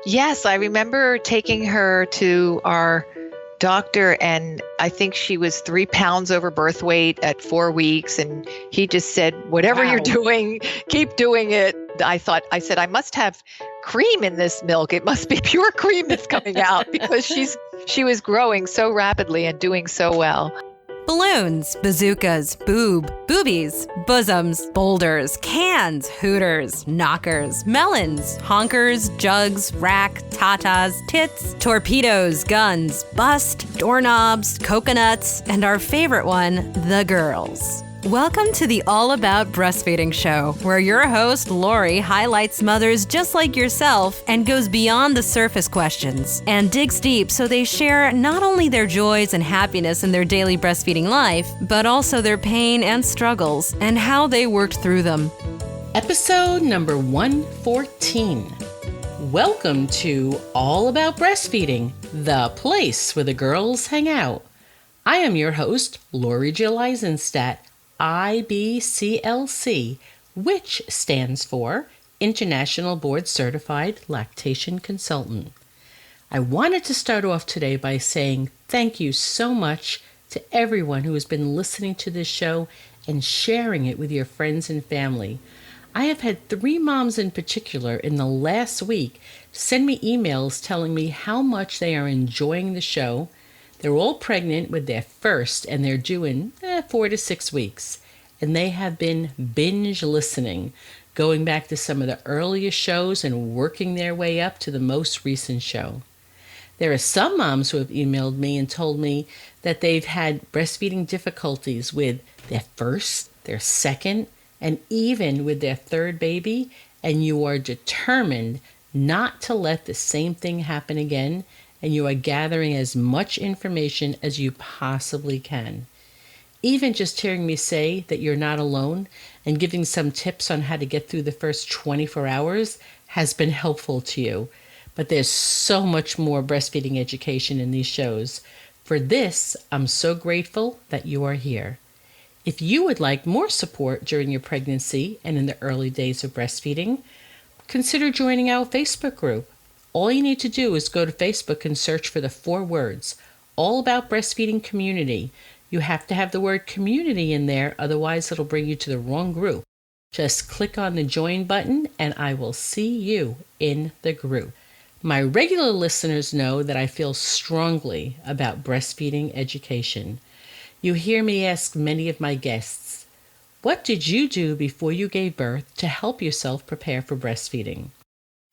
Yes, I remember taking her to our doctor, and I think she was 3 pounds over birth weight at 4 weeks. And he just said, whatever you're Wow. doing, keep doing it. I said, I must have cream in this milk. It must be pure cream that's coming out because she was growing so rapidly and doing so well. Balloons, bazookas, boobies, bosoms, boulders, cans, hooters, knockers, melons, honkers, jugs, rack, tatas, tits, torpedoes, guns, bust, doorknobs, coconuts, and our favorite one, the girls. Welcome to the All About Breastfeeding show, where your host, Lori, highlights mothers just like yourself and goes beyond the surface questions and digs deep so they share not only their joys and happiness in their daily breastfeeding life, but also their pain and struggles and how they worked through them. Episode number 114. Welcome to All About Breastfeeding, the place where the girls hang out. I am your host, Lori Jill Eisenstadt, IBCLC, which stands for International Board Certified Lactation Consultant. I wanted to start off today by saying thank you so much to everyone who has been listening to this show and sharing it with your friends and family. I have had 3 moms in particular in the last week send me emails telling me how much they are enjoying the show. They're all pregnant with their first, and they're due in 4 to 6 weeks. And they have been binge listening, going back to some of the earliest shows and working their way up to the most recent show. There are some moms who have emailed me and told me that they've had breastfeeding difficulties with their first, their second, and even with their third baby, and you are determined not to let the same thing happen again, and you are gathering as much information as you possibly can. Even just hearing me say that you're not alone and giving some tips on how to get through the first 24 hours has been helpful to you. But there's so much more breastfeeding education in these shows. For this, I'm so grateful that you are here. If you would like more support during your pregnancy and in the early days of breastfeeding, consider joining our Facebook group. All you need to do is go to Facebook and search for the 4 words, All About Breastfeeding Community. You have to have the word community in there, otherwise it'll bring you to the wrong group. Just click on the join button and I will see you in the group. My regular listeners know that I feel strongly about breastfeeding education. You hear me ask many of my guests, what did you do before you gave birth to help yourself prepare for breastfeeding?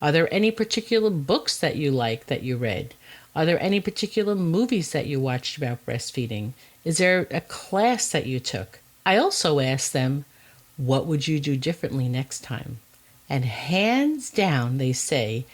Are there any particular books that you like that you read? Are there any particular movies that you watched about breastfeeding? Is there a class that you took? I also ask them, what would you do differently next time? And hands down, they say,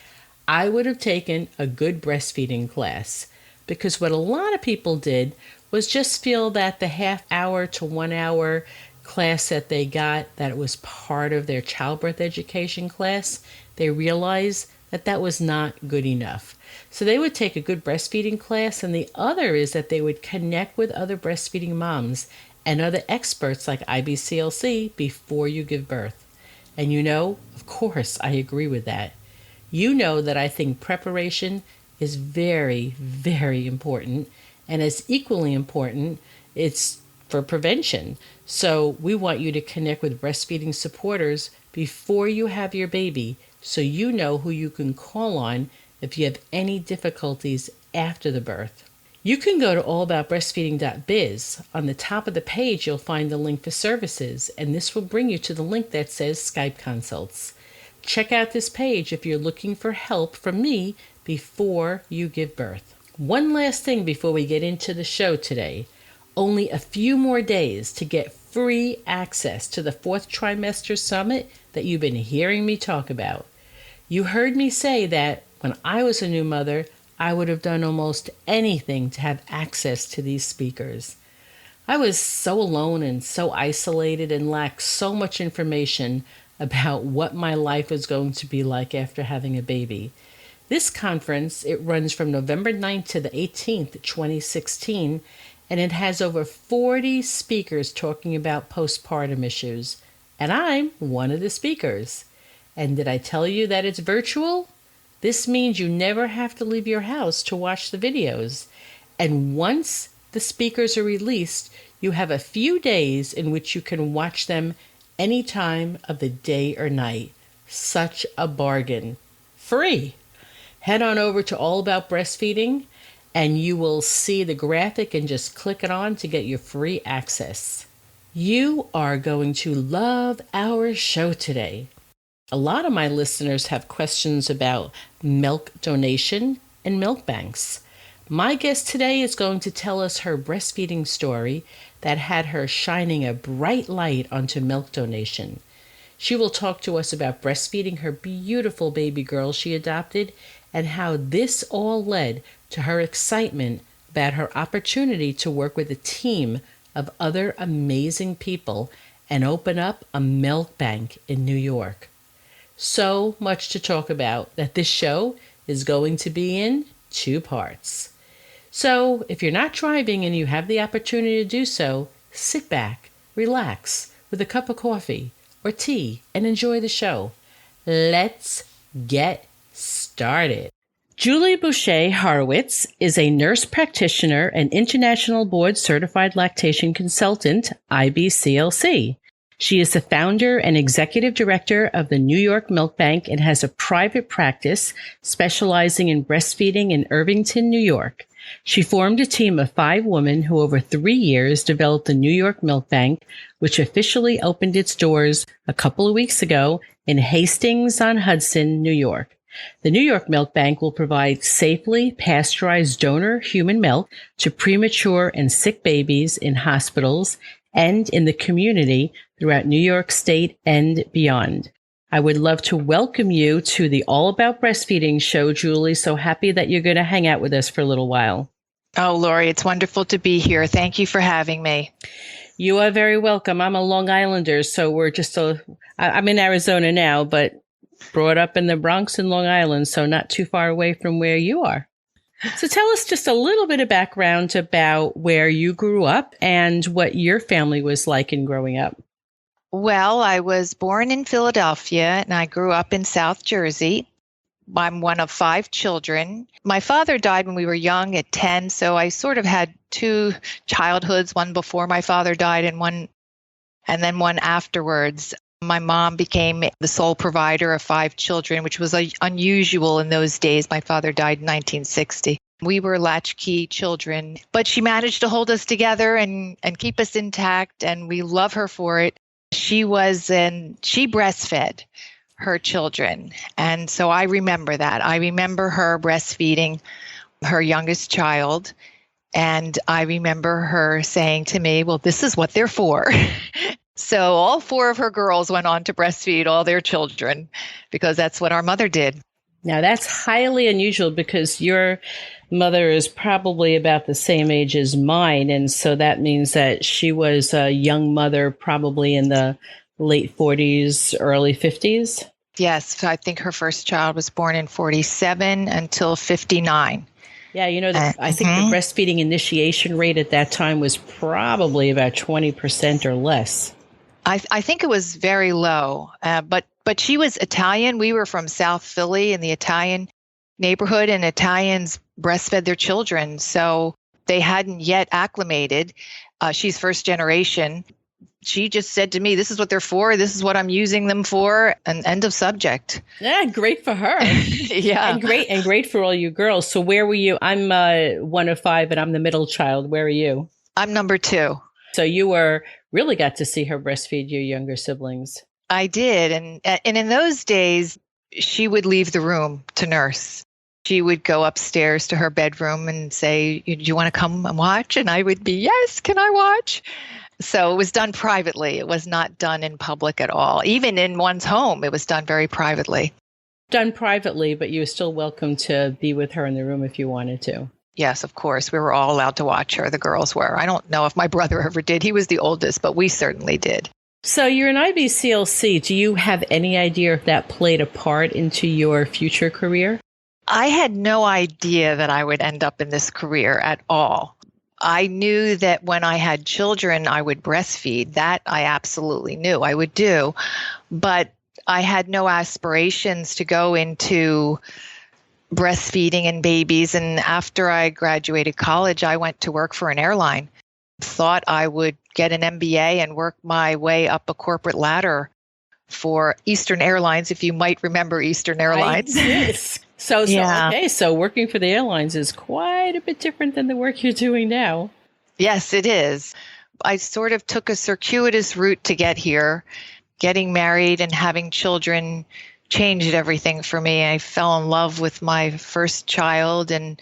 I would have taken a good breastfeeding class, because what a lot of people did was just feel that the half-hour to 1-hour class that they got, that it was part of their childbirth education class, they realized that that was not good enough. So they would take a good breastfeeding class, and the other is that they would connect with other breastfeeding moms and other experts like IBCLC before you give birth. And you know, of course, I agree with that. You know that I think preparation is very, very important, and as equally important, it's for prevention. So we want you to connect with breastfeeding supporters before you have your baby, so you know who you can call on if you have any difficulties after the birth. You can go to allaboutbreastfeeding.biz. On the top of the page, you'll find the link for services, and this will bring you to the link that says Skype consults. Check out this page if you're looking for help from me before you give birth. One last thing before we get into the show today. Only a few more days to get free access to the 4th trimester summit that you've been hearing me talk about. You heard me say that when I was a new mother, I would have done almost anything to have access to these speakers. I was so alone and so isolated and lacked so much information about what my life was going to be like after having a baby. This conference, it runs from November 9th to the 18th, 2016, and it has over 40 speakers talking about postpartum issues. And I'm one of the speakers. And did I tell you that it's virtual? This means you never have to leave your house to watch the videos. And once the speakers are released, you have a few days in which you can watch them any time of the day or night. Such a bargain. Free. Head on over to All About Breastfeeding and you will see the graphic and just click it on to get your free access. You are going to love our show today. A lot of my listeners have questions about milk donation and milk banks. My guest today is going to tell us her breastfeeding story that had her shining a bright light onto milk donation. She will talk to us about breastfeeding her beautiful baby girl she adopted and how this all led to her excitement about her opportunity to work with a team of other amazing people and open up a milk bank in New York. So much to talk about that this show is going to be in 2 parts. So if you're not driving and you have the opportunity to do so, sit back, relax with a cup of coffee or tea and enjoy the show. Let's get started. Julie Bouchet-Horwitz is a nurse practitioner and international board certified lactation consultant, IBCLC. She is the founder and executive director of the New York Milk Bank and has a private practice specializing in breastfeeding in Irvington, New York. She formed a team of 5 women who over 3 years developed the New York Milk Bank, which officially opened its doors a couple of weeks ago in Hastings-on-Hudson, New York. The New York Milk Bank will provide safely pasteurized donor human milk to premature and sick babies in hospitals and in the community throughout New York State and beyond. I would love to welcome you to the All About Breastfeeding show, Julie. So happy that you're going to hang out with us for a little while. Oh, Lori, it's wonderful to be here. Thank you for having me. You are very welcome. I'm a Long Islander, so I'm in Arizona now, but brought up in the Bronx and Long Island, so not too far away from where you are. So tell us just a little bit of background about where you grew up and what your family was like in growing up. Well, I was born in Philadelphia and I grew up in South Jersey. I'm one of 5 children. My father died when we were young at 10, so I sort of had 2 childhoods, one before my father died and then one afterwards. My mom became the sole provider of 5 children, which was unusual in those days. My father died in 1960. We were latchkey children, but she managed to hold us together and keep us intact, and we love her for it. She breastfed her children, and so I remember that. I remember her breastfeeding her youngest child, and I remember her saying to me, well, this is what they're for. So all 4 of her girls went on to breastfeed all their children because that's what our mother did. Now, that's highly unusual because your mother is probably about the same age as mine. And so that means that she was a young mother probably in the late 40s, early 50s. Yes, I think her first child was born in 47 until 59. Yeah, I think the breastfeeding initiation rate at that time was probably about 20% or less. I think it was very low, but she was Italian. We were from South Philly in the Italian neighborhood, and Italians breastfed their children, so they hadn't yet acclimated. She's first generation. She just said to me, this is what they're for. This is what I'm using them for. And end of subject. Yeah, great for her. Yeah. And great for all you girls. So where were you? I'm one of 5 and I'm the middle child. Where are you? I'm number 2. So you really got to see her breastfeed your younger siblings. I did. And in those days, she would leave the room to nurse. She would go upstairs to her bedroom and say, do you want to come and watch? And I would be, yes, can I watch? So it was done privately. It was not done in public at all. Even in one's home, it was done very privately. Done privately, but you were still welcome to be with her in the room if you wanted to. Yes, of course. We were all allowed to watch her. The girls were. I don't know if my brother ever did. He was the oldest, but we certainly did. So you're an IBCLC. Do you have any idea if that played a part into your future career? I had no idea that I would end up in this career at all. I knew that when I had children, I would breastfeed. That I absolutely knew I would do. But I had no aspirations to go into breastfeeding and babies. And after I graduated college, I went to work for an airline. Thought I would get an MBA and work my way up a corporate ladder for Eastern Airlines, if you might remember Eastern Airlines. Yes. So working for the airlines is quite a bit different than the work you're doing now. Yes, it is. I sort of took a circuitous route to get here. Getting married and having children changed everything for me. I fell in love with my first child and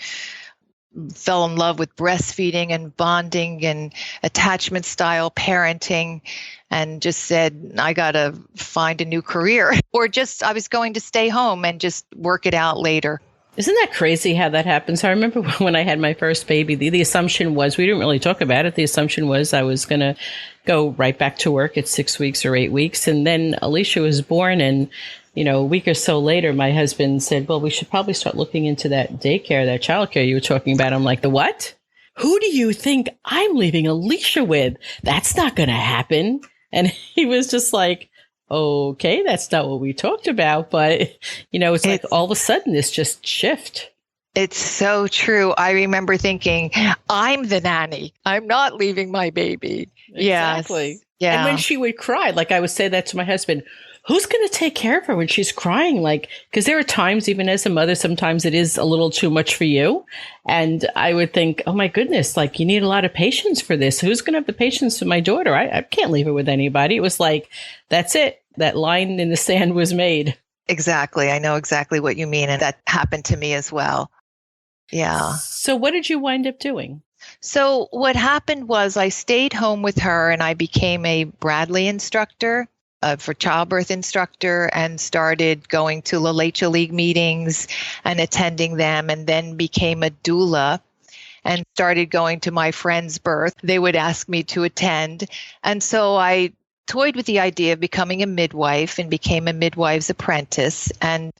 fell in love with breastfeeding and bonding and attachment style parenting, and just said, I got to find a new career. Or just, I was going to stay home and just work it out later. Isn't that crazy how that happens? I remember when I had my first baby, the assumption was, we didn't really talk about it. The assumption was I was going to go right back to work at 6 weeks or 8 weeks. And then Alicia was born, and a week or so later, my husband said, well, we should probably start looking into that daycare, that childcare you were talking about. I'm like, the what? Who do you think I'm leaving Alicia with? That's not going to happen. And he was just like, okay, that's not what we talked about. But, it's like all of a sudden this just shift. It's so true. I remember thinking, I'm the nanny. I'm not leaving my baby. Exactly. Yes. Yeah. And when she would cry, like I would say that to my husband, who's going to take care of her when she's crying? Like, because there are times, even as a mother, sometimes it is a little too much for you. And I would think, oh my goodness, like you need a lot of patience for this. Who's going to have the patience for my daughter? I can't leave her with anybody. It was like, that's it. That line in the sand was made. Exactly. I know exactly what you mean. And that happened to me as well. Yeah. So what did you wind up doing? So what happened was I stayed home with her and I became a Bradley instructor. For childbirth instructor, and started going to La Leche League meetings and attending them, and then became a doula and started going to my friend's birth. They would ask me to attend. And so I toyed with the idea of becoming a midwife and became a midwife's apprentice. And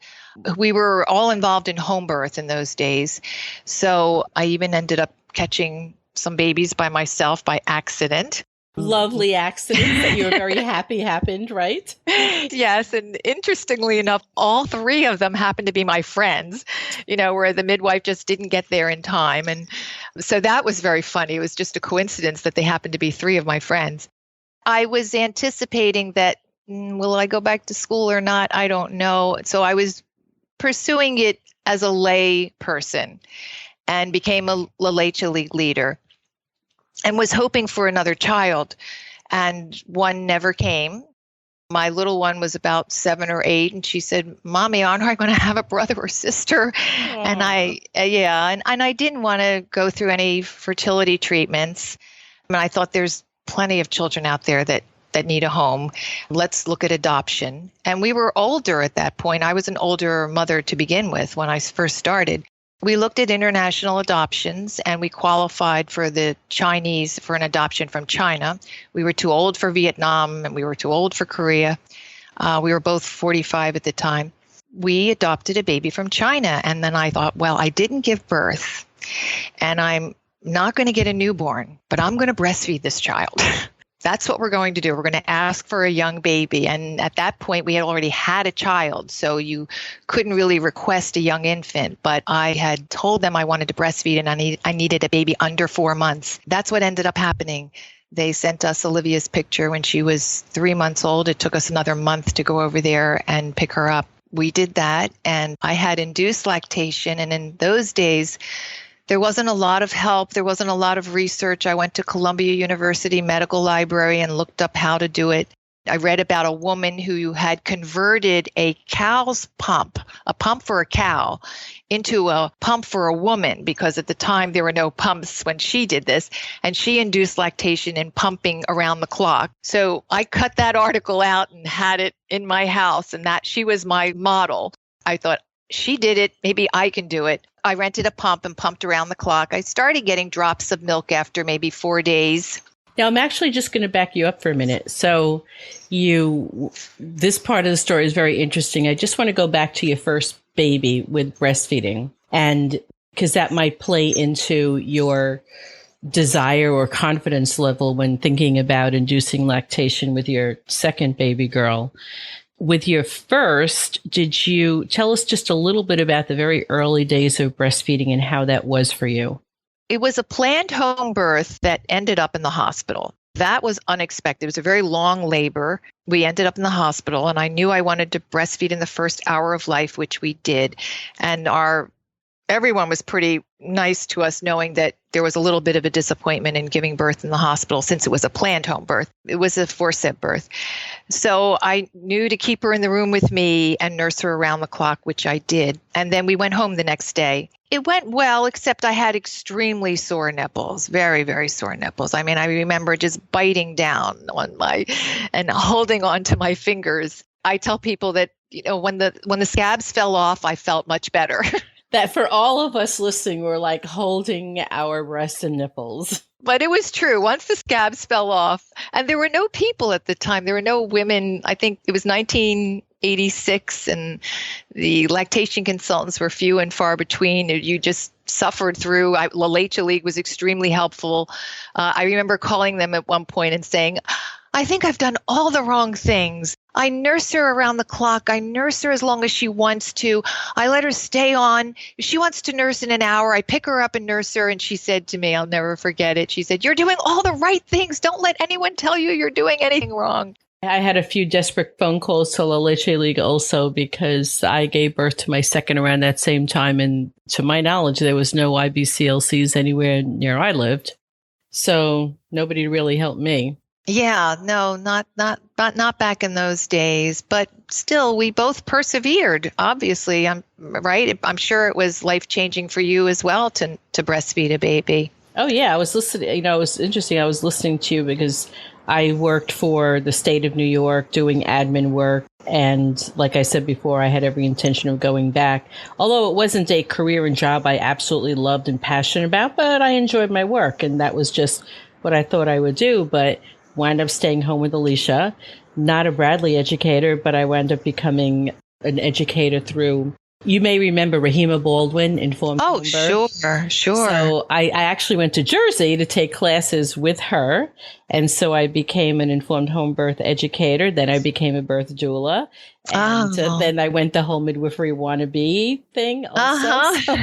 we were all involved in home birth in those days. So I even ended up catching some babies by myself by accident. Lovely accident that you were very happy happened, right? Yes. And interestingly enough, all three of them happened to be my friends, where the midwife just didn't get there in time. And so that was very funny. It was just a coincidence that they happened to be three of my friends. I was anticipating that, will I go back to school or not? I don't know. So I was pursuing it as a lay person and became a La Leche League leader. And was hoping for another child, and one never came. My little one was about 7 or 8, and she said, Mommy, aren't I going to have a brother or sister? Aww. And I didn't want to go through any fertility treatments. I thought there's plenty of children out there that need a home. Let's look at adoption. And we were older at that point. I was an older mother to begin with when I first started. We looked at international adoptions, and we qualified for the Chinese for an adoption from China. We were too old for Vietnam, and we were too old for Korea. We were both 45 at the time. We adopted a baby from China, and then I thought, well, I didn't give birth, and I'm not going to get a newborn, but I'm going to breastfeed this child. That's what we're going to do. We're going to ask for a young baby. And at that point, we had already had a child, so you couldn't really request a young infant. But I had told them I wanted to breastfeed, and I needed a baby under 4 months. That's what ended up happening. They sent us Olivia's picture when she was 3 months old. It took us another month to go over there and pick her up. We did that, and I had induced lactation. And in those days, there wasn't a lot of help. There wasn't a lot of research. I went to Columbia University Medical Library and looked up how to do it. I read about a woman who had converted a cow's pump, a pump for a cow, into a pump for a woman, because at the time there were no pumps when she did this, and she induced lactation and pumping around the clock. So I cut that article out and had it in my house, and that she was my model. I thought, she did it, maybe I can do it. I rented a pump and pumped around the clock. I started getting drops of milk after maybe 4 days. Now, I'm actually just going to back you up for a minute. So this part of the story is very interesting. I just want to go back to your first baby with breastfeeding, and because that might play into your desire or confidence level when thinking about inducing lactation with your second baby girl. with your first, did you tell us just a little bit about the very early days of breastfeeding and how that was for you? It was a planned home birth that ended up in the hospital. That was unexpected. It was a very long labor. We ended up in the hospital, and I knew I wanted to breastfeed in the first hour of life, which we did. And everyone was pretty nice to us, knowing that there was a little bit of a disappointment in giving birth in the hospital since it was a planned home birth. It was a forceps birth. So I knew to keep her in the room with me and nurse her around the clock, which I did. And then we went home the next day. It went well, except I had extremely sore nipples, very, very sore nipples. I mean, I remember just biting down and holding on to my fingers. I tell people that, when the scabs fell off, I felt much better. That for all of us listening, we're like holding our breasts and nipples. But it was true. Once the scabs fell off, and there were no people at the time, there were no women. I think it was 1986, and the lactation consultants were few and far between. You just suffered through. Lactation League was extremely helpful. I remember calling them at one point and saying, I think I've done all the wrong things. I nurse her around the clock. I nurse her as long as she wants to. I let her stay on. If she wants to nurse in an hour, I pick her up and nurse her. And she said to me, I'll never forget it. She said, you're doing all the right things. Don't let anyone tell you you're doing anything wrong. I had a few desperate phone calls to La Leche League also because I gave birth to my second around that same time. And to my knowledge, there was no IBCLCs anywhere near I lived. So nobody really helped me. Yeah, no, not back in those days, but still we both persevered. Obviously, I'm right. I'm sure it was life-changing for you as well to breastfeed a baby. Oh yeah, I was listening, it was interesting. I was listening to you because I worked for the state of New York doing admin work. And like I said before, I had every intention of going back. Although it wasn't a career and job I absolutely loved and passionate about, but I enjoyed my work. And that was just what I thought I would do. But wound up staying home with Alicia, not a Bradley educator, but I wound up becoming an educator through, you may remember Rahima Baldwin, Informed Home Birth. Sure. So I actually went to Jersey to take classes with her. And so I became an informed home birth educator. Then I became a birth doula. And then I went the whole midwifery wannabe thing also. So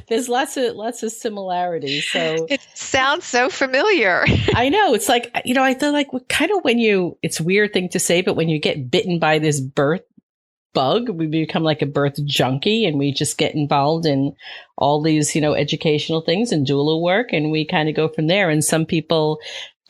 there's lots of similarities. So it sounds so familiar. I know. It's like, I feel like kind of it's a weird thing to say, but when you get bitten by this birth bug, we become like a birth junkie and we just get involved in all these, educational things and doula work. And we kind of go from there. And some people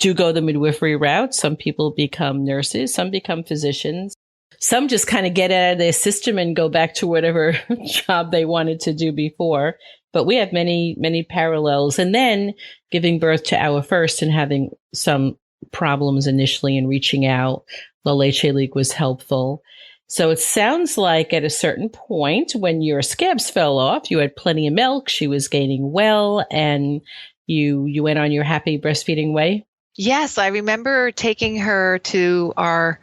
do go the midwifery route. Some people become nurses. Some become physicians. Some just kind of get out of their system and go back to whatever job they wanted to do before. But we have many, many parallels. And then giving birth to our first and having some problems initially and reaching out, La Leche League was helpful. So it sounds like at a certain point when your scabs fell off, you had plenty of milk, she was gaining well, and you went on your happy breastfeeding way? Yes, I remember taking her to our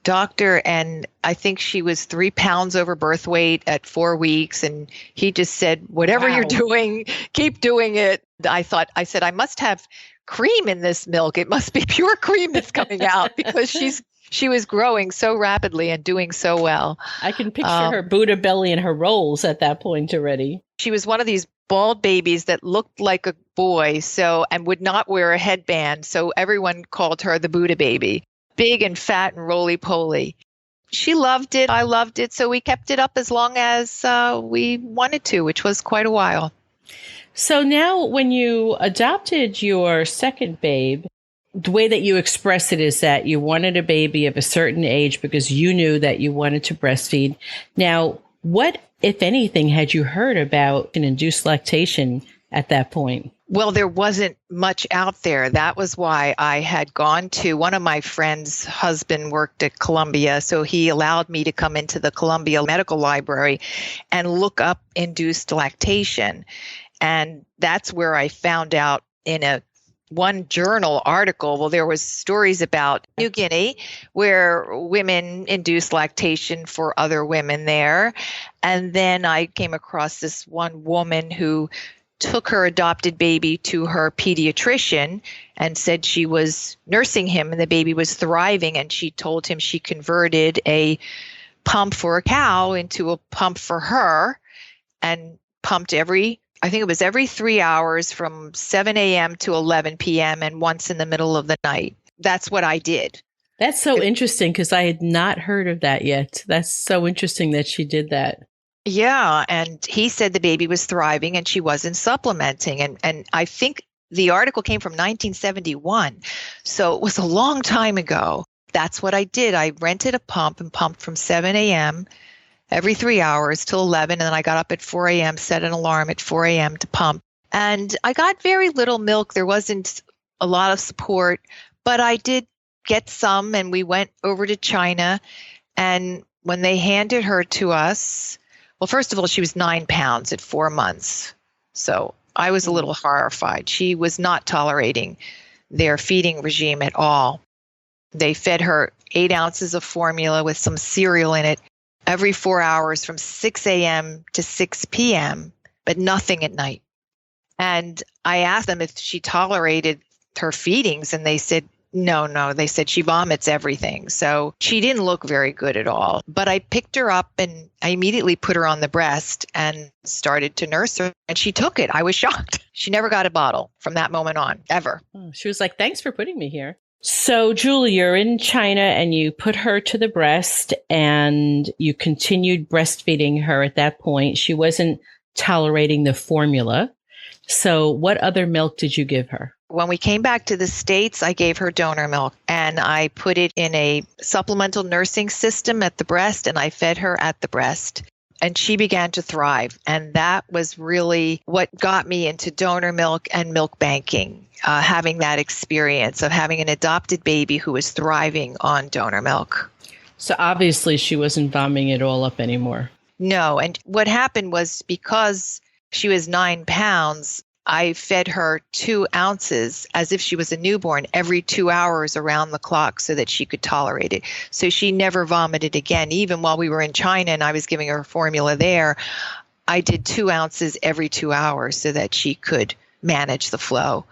doctor, and I think she was 3 pounds over birth weight at 4 weeks. And he just said, whatever you're doing, keep doing it. I said, I must have cream in this milk. It must be pure cream that's coming out because she was growing so rapidly and doing so well. I can picture her Buddha belly and her rolls at that point already. She was one of these bald babies that looked like a boy, and would not wear a headband. So everyone called her the Buddha baby. Big and fat and roly-poly. She loved it. I loved it. So we kept it up as long as we wanted to, which was quite a while. So now when you adopted your second babe, the way that you express it is that you wanted a baby of a certain age because you knew that you wanted to breastfeed. Now, what, if anything, had you heard about an induced lactation at that point? Well, there wasn't much out there. That was why I had gone to one of my friends' husband worked at Columbia. So he allowed me to come into the Columbia Medical Library and look up induced lactation. And that's where I found out in one journal article, well, there was stories about New Guinea where women induced lactation for other women there. And then I came across this one woman who took her adopted baby to her pediatrician and said she was nursing him and the baby was thriving. And she told him she converted a pump for a cow into a pump for her, and pumped I think it was every 3 hours from 7 a.m. to 11 p.m. and once in the middle of the night. That's what I did. That's so interesting because I had not heard of that yet. That's so interesting that she did that. Yeah. And he said the baby was thriving and she wasn't supplementing. And I think the article came from 1971. So it was a long time ago. That's what I did. I rented a pump and pumped from 7 a.m. every 3 hours till 11. And then I got up at 4 a.m., set an alarm at 4 a.m. to pump. And I got very little milk. There wasn't a lot of support, but I did get some. And we went over to China. And when they handed her to us, well, first of all, she was 9 pounds at 4 months. So I was a little horrified. She was not tolerating their feeding regime at all. They fed her 8 ounces of formula with some cereal in it every 4 hours from 6 a.m. to 6 p.m., but nothing at night. And I asked them if she tolerated her feedings, and they said, no. They said she vomits everything. So she didn't look very good at all. But I picked her up and I immediately put her on the breast and started to nurse her. And she took it. I was shocked. She never got a bottle from that moment on, ever. Oh, she was like, thanks for putting me here. So, Julie, you're in China and you put her to the breast and you continued breastfeeding her at that point. She wasn't tolerating the formula. So what other milk did you give her? When we came back to the States, I gave her donor milk and I put it in a supplemental nursing system at the breast and I fed her at the breast. And she began to thrive. And that was really what got me into donor milk and milk banking, having that experience of having an adopted baby who was thriving on donor milk. So obviously she wasn't vomiting it all up anymore. No. And what happened was because she was 9 pounds, I fed her 2 ounces as if she was a newborn every 2 hours around the clock so that she could tolerate it. So she never vomited again. Even while we were in China and I was giving her formula there, I did 2 ounces every 2 hours so that she could manage the flow.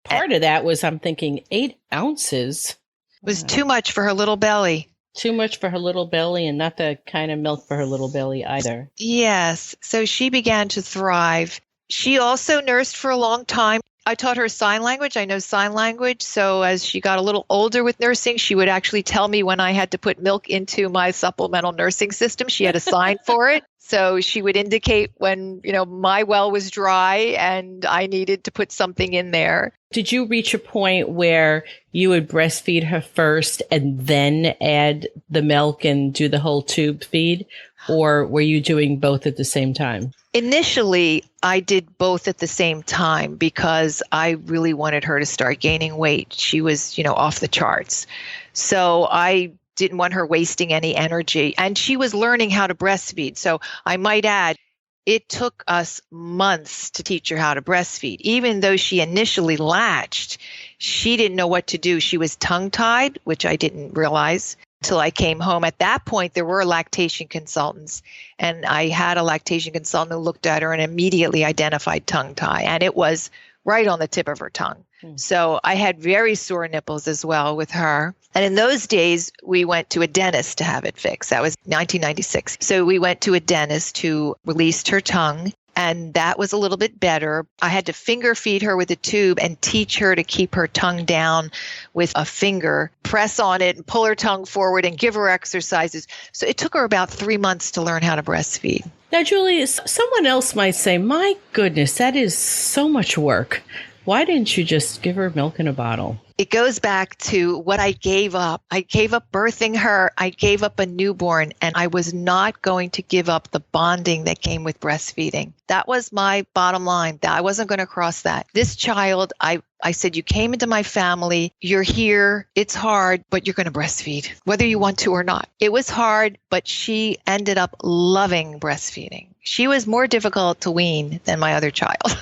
Part of that was, I'm thinking, 8 ounces was too much for her little belly. Too much for her little belly and not the kind of milk for her little belly either. Yes. So she began to thrive. She also nursed for a long time. I taught her sign language. I know sign language. So as she got a little older with nursing, she would actually tell me when I had to put milk into my supplemental nursing system. She had a sign for it. So she would indicate when, my well was dry and I needed to put something in there. Did you reach a point where you would breastfeed her first and then add the milk and do the whole tube feed? Or were you doing both at the same time? Initially, I did both at the same time because I really wanted her to start gaining weight. She was, off the charts. So I didn't want her wasting any energy. And she was learning how to breastfeed. So I might add, it took us months to teach her how to breastfeed. Even though she initially latched, she didn't know what to do. She was tongue-tied, which I didn't realize till I came home. At that point, there were lactation consultants, and I had a lactation consultant who looked at her and immediately identified tongue tie, and it was right on the tip of her tongue. So I had very sore nipples as well with her. And in those days, we went to a dentist to have it fixed. That was 1996. So we went to a dentist who released her tongue, and that was a little bit better. I had to finger feed her with a tube and teach her to keep her tongue down with a finger, press on it and pull her tongue forward and give her exercises. So it took her about 3 months to learn how to breastfeed. Now, Julie, someone else might say, my goodness, that is so much work. Why didn't you just give her milk in a bottle? It goes back to what I gave up. I gave up birthing her. I gave up a newborn, and I was not going to give up the bonding that came with breastfeeding. That was my bottom line. I wasn't going to cross that. This child, I said, you came into my family. You're here. It's hard, but you're going to breastfeed, whether you want to or not. It was hard, but she ended up loving breastfeeding. She was more difficult to wean than my other child,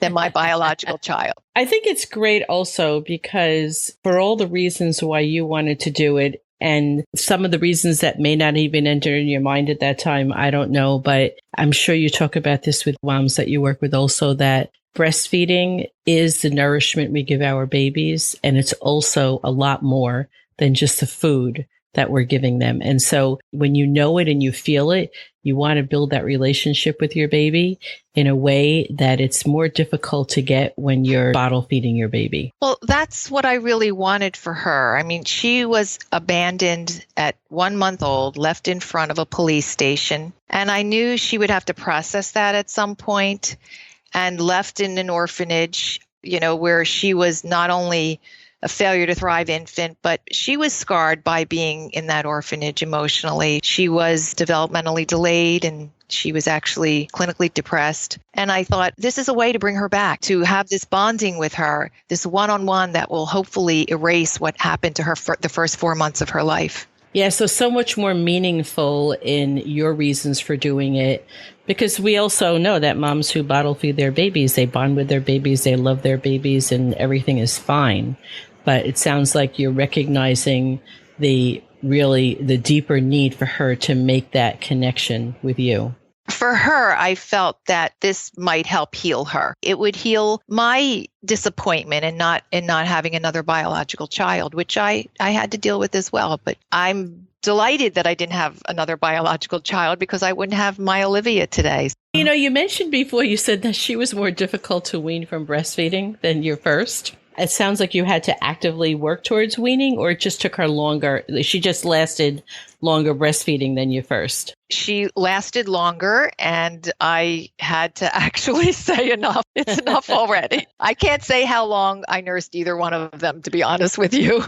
than my biological child. I think it's great also because for all the reasons why you wanted to do it and some of the reasons that may not even enter in your mind at that time, I don't know, but I'm sure you talk about this with moms that you work with also, that breastfeeding is the nourishment we give our babies. And it's also a lot more than just the food. that we're giving them. And so when you know it and you feel it, you want to build that relationship with your baby in a way that it's more difficult to get when you're bottle feeding your baby. Well, that's what I really wanted for her. I mean, she was abandoned at 1 month old, left in front of a police station. And I knew she would have to process that at some point, and left in an orphanage, where she was not only a failure to thrive infant, but she was scarred by being in that orphanage emotionally. She was developmentally delayed, and she was actually clinically depressed. And I thought, this is a way to bring her back, to have this bonding with her, this one-on-one that will hopefully erase what happened to her for the first 4 months of her life. Yeah, so much more meaningful in your reasons for doing it, because we also know that moms who bottle feed their babies, they bond with their babies, they love their babies, and everything is fine. But it sounds like you're recognizing the deeper need for her to make that connection with you. For her, I felt that this might help heal her. It would heal my disappointment in not having another biological child, which I had to deal with as well. But I'm delighted that I didn't have another biological child, because I wouldn't have my Olivia today. You mentioned before, you said that she was more difficult to wean from breastfeeding than your first. It sounds like you had to actively work towards weaning, or it just took her longer. She just lasted longer breastfeeding than you first. She lasted longer, and I had to actually say enough. It's enough already. I can't say how long I nursed either one of them, to be honest with you.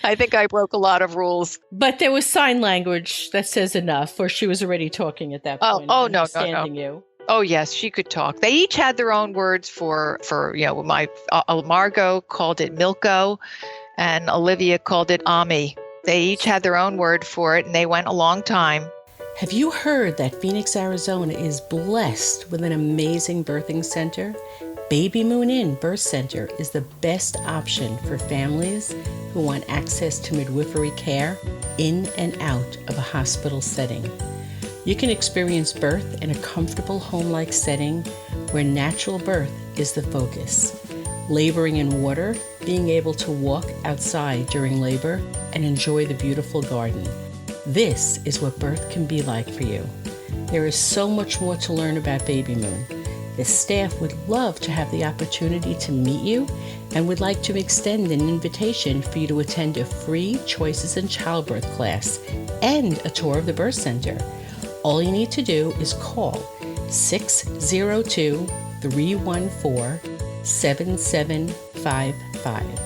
I think I broke a lot of rules. But there was sign language that says enough, or she was already talking at that point. No. You. Oh, yes, she could talk. They each had their own words for my Margot called it Milko, and Olivia called it Ami. They each had their own word for it, and they went a long time. Have you heard that Phoenix, Arizona is blessed with an amazing birthing center? Baby Moon Inn Birth Center is the best option for families who want access to midwifery care in and out of a hospital setting. You can experience birth in a comfortable home-like setting where natural birth is the focus. Laboring in water, being able to walk outside during labor, and enjoy the beautiful garden. This is what birth can be like for you. There is so much more to learn about Baby Moon. The staff would love to have the opportunity to meet you and would like to extend an invitation for you to attend a free Choices in Childbirth class and a tour of the birth center. All you need to do is call 602-314-7755.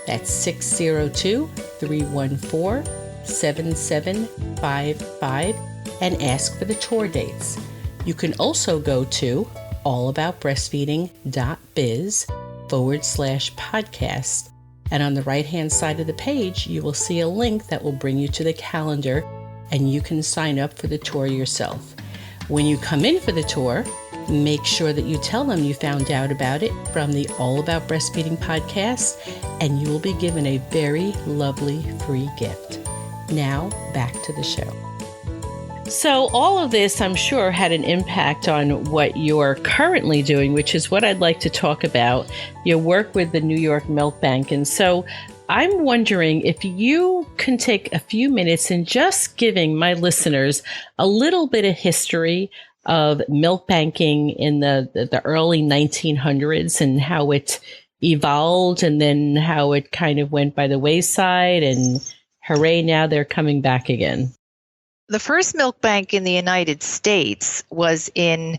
That's 602-314-7755 and ask for the tour dates. You can also go to allaboutbreastfeeding.biz/podcast, and on the right-hand side of the page, you will see a link that will bring you to the calendar, and you can sign up for the tour yourself. When you come in for the tour, make sure that you tell them you found out about it from the All About Breastfeeding podcast, and you will be given a very lovely free gift. Now, back to the show. So all of this, I'm sure, had an impact on what you're currently doing, which is what I'd like to talk about, your work with the New York Milk Bank. And so I'm wondering if you can take a few minutes and just giving my listeners a little bit of history of milk banking in the early 1900s and how it evolved, and then how it kind of went by the wayside, and hooray, now they're coming back again. The first milk bank in the United States was in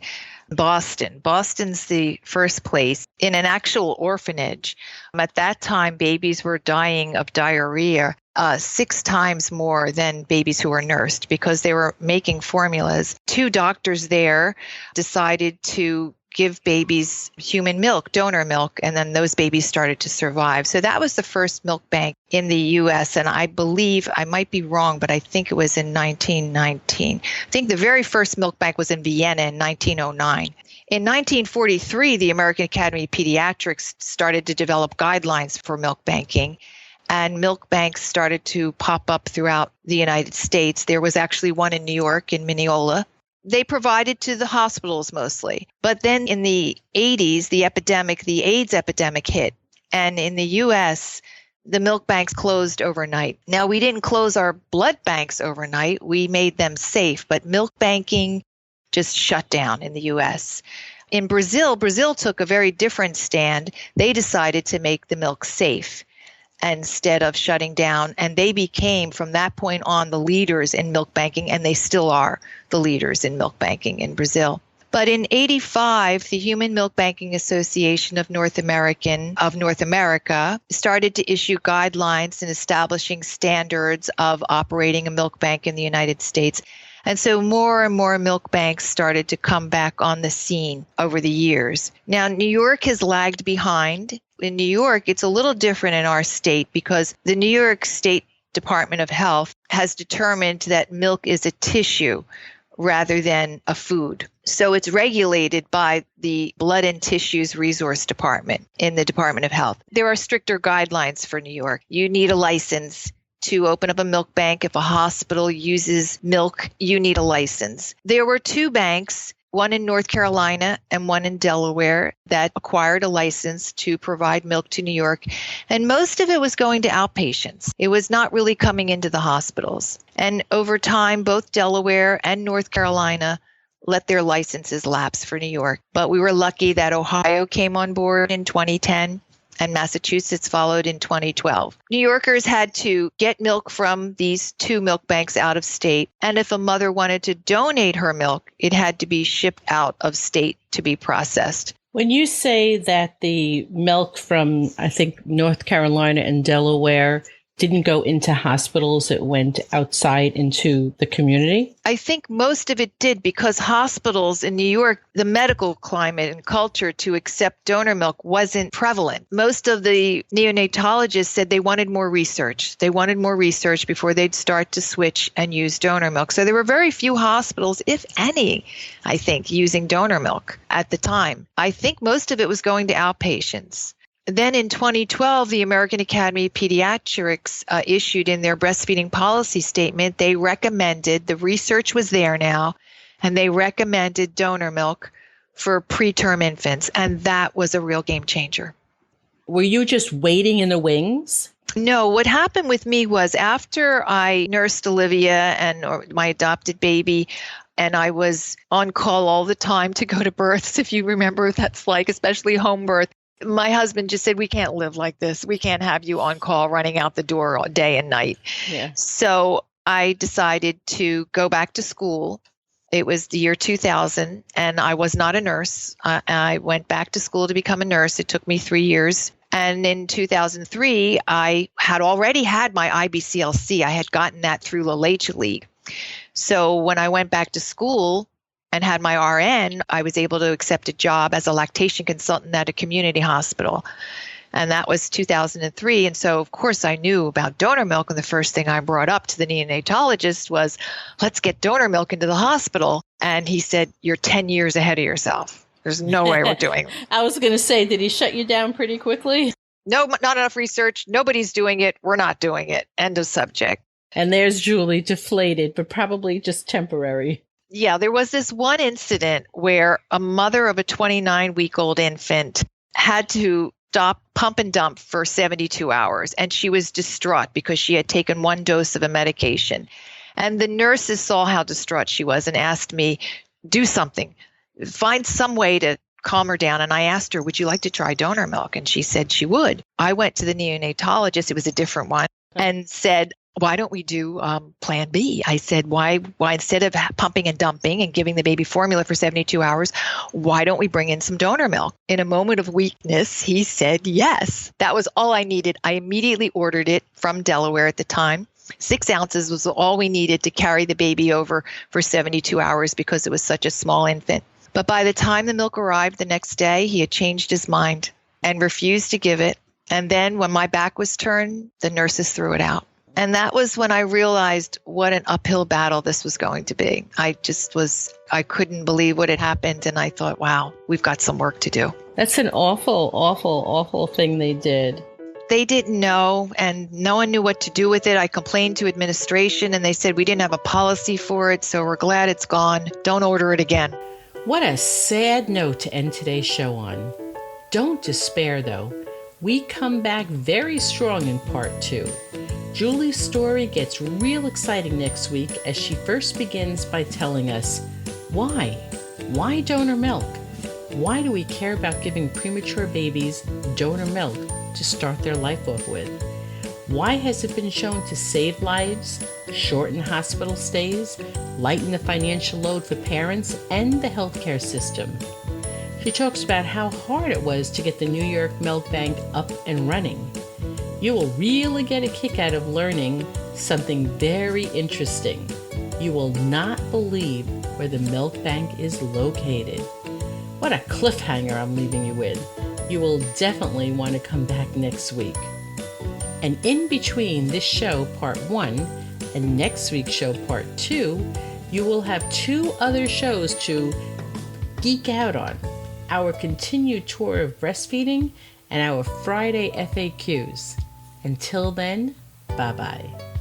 Boston. Boston's the first place, in an actual orphanage. At that time, babies were dying of diarrhea 6 times more than babies who were nursed, because they were making formulas. 2 doctors there decided to give babies human milk, donor milk, and then those babies started to survive. So that was the first milk bank in the U.S., and I believe, I might be wrong, but I think it was in 1919. I think the very first milk bank was in Vienna in 1909. In 1943, the American Academy of Pediatrics started to develop guidelines for milk banking, and milk banks started to pop up throughout the United States. There was actually one in New York, in Mineola. They provided to the hospitals mostly. But then in the 80s, the AIDS epidemic hit. And in the U.S., the milk banks closed overnight. Now, we didn't close our blood banks overnight. We made them safe, but milk banking just shut down in the U.S. In Brazil took a very different stand. They decided to make the milk safe instead of shutting down. And they became, from that point on, the leaders in milk banking, and they still are the leaders in milk banking in Brazil. But in 1985, the Human Milk Banking Association of North America started to issue guidelines in establishing standards of operating a milk bank in the United States. And so more and more milk banks started to come back on the scene over the years. Now, New York has lagged behind. In New York, it's a little different in our state because the New York State Department of Health has determined that milk is a tissue rather than a food. So it's regulated by the Blood and Tissues Resource Department in the Department of Health. There are stricter guidelines for New York. You need a license to open up a milk bank. If a hospital uses milk, you need a license. There were 2 banks, one in North Carolina and one in Delaware, that acquired a license to provide milk to New York. And most of it was going to outpatients. It was not really coming into the hospitals. And over time, both Delaware and North Carolina let their licenses lapse for New York. But we were lucky that Ohio came on board in 2010. And Massachusetts followed in 2012. New Yorkers had to get milk from these 2 milk banks out of state. And if a mother wanted to donate her milk, it had to be shipped out of state to be processed. When you say that the milk from, I think, North Carolina and Delaware didn't go into hospitals, it went outside into the community? I think most of it did because hospitals in New York, the medical climate and culture to accept donor milk wasn't prevalent. Most of the neonatologists said they wanted more research. They wanted more research before they'd start to switch and use donor milk. So there were very few hospitals, if any, I think, using donor milk at the time. I think most of it was going to outpatients. Then in 2012, the American Academy of Pediatrics issued in their breastfeeding policy statement, they recommended, the research was there now, and they recommended donor milk for preterm infants. And that was a real game changer. Were you just waiting in the wings? No, what happened with me was after I nursed Olivia and my adopted baby, and I was on call all the time to go to births, if you remember what that's like, especially home birth. My husband just said, we can't live like this. We can't have you on call running out the door all day and night. Yeah. So I decided to go back to school. It was the year 2000, and I was not a nurse. I went back to school to become a nurse. It took me 3 years. And in 2003, I had already had my IBCLC. I had gotten that through La Leche League. So when I went back to school and had my RN, I was able to accept a job as a lactation consultant at a community hospital. And that was 2003. And so, of course, I knew about donor milk. And the first thing I brought up to the neonatologist was, let's get donor milk into the hospital. And he said, you're 10 years ahead of yourself. There's no way we're doing it. I was going to say, did he shut you down pretty quickly? No, not enough research. Nobody's doing it. We're not doing it. End of subject. And there's Julie, deflated, but probably just temporary. Yeah, there was this one incident where a mother of a 29-week-old infant had to stop pump and dump for 72 hours. And she was distraught because she had taken 1 dose of a medication. And the nurses saw how distraught she was and asked me, do something, find some way to calm her down. And I asked her, would you like to try donor milk? And she said she would. I went to the neonatologist, it was a different one, and said, why don't we do plan B? I said, why instead of pumping and dumping and giving the baby formula for 72 hours, why don't we bring in some donor milk? In a moment of weakness, he said yes. That was all I needed. I immediately ordered it from Delaware at the time. 6 ounces was all we needed to carry the baby over for 72 hours because it was such a small infant. But by the time the milk arrived the next day, he had changed his mind and refused to give it. And then when my back was turned, the nurses threw it out. And that was when I realized what an uphill battle this was going to be. I couldn't believe what had happened. And I thought, wow, we've got some work to do. That's an awful, awful, awful thing they did. They didn't know, and no one knew what to do with it. I complained to administration, and they said we didn't have a policy for it, so we're glad it's gone. Don't order it again. What a sad note to end today's show on. Don't despair, though. We come back very strong in part 2. Julie's story gets real exciting next week as she first begins by telling us why. Why donor milk? Why do we care about giving premature babies donor milk to start their life off with? Why has it been shown to save lives, shorten hospital stays, lighten the financial load for parents and the healthcare system? She talks about how hard it was to get the New York Milk Bank up and running. You will really get a kick out of learning something very interesting. You will not believe where the milk bank is located. What a cliffhanger I'm leaving you with. You will definitely want to come back next week. And in between this show, part 1, and next week's show, part 2, you will have 2 other shows to geek out on. Our continued tour of breastfeeding and our Friday FAQs. Until then, bye-bye.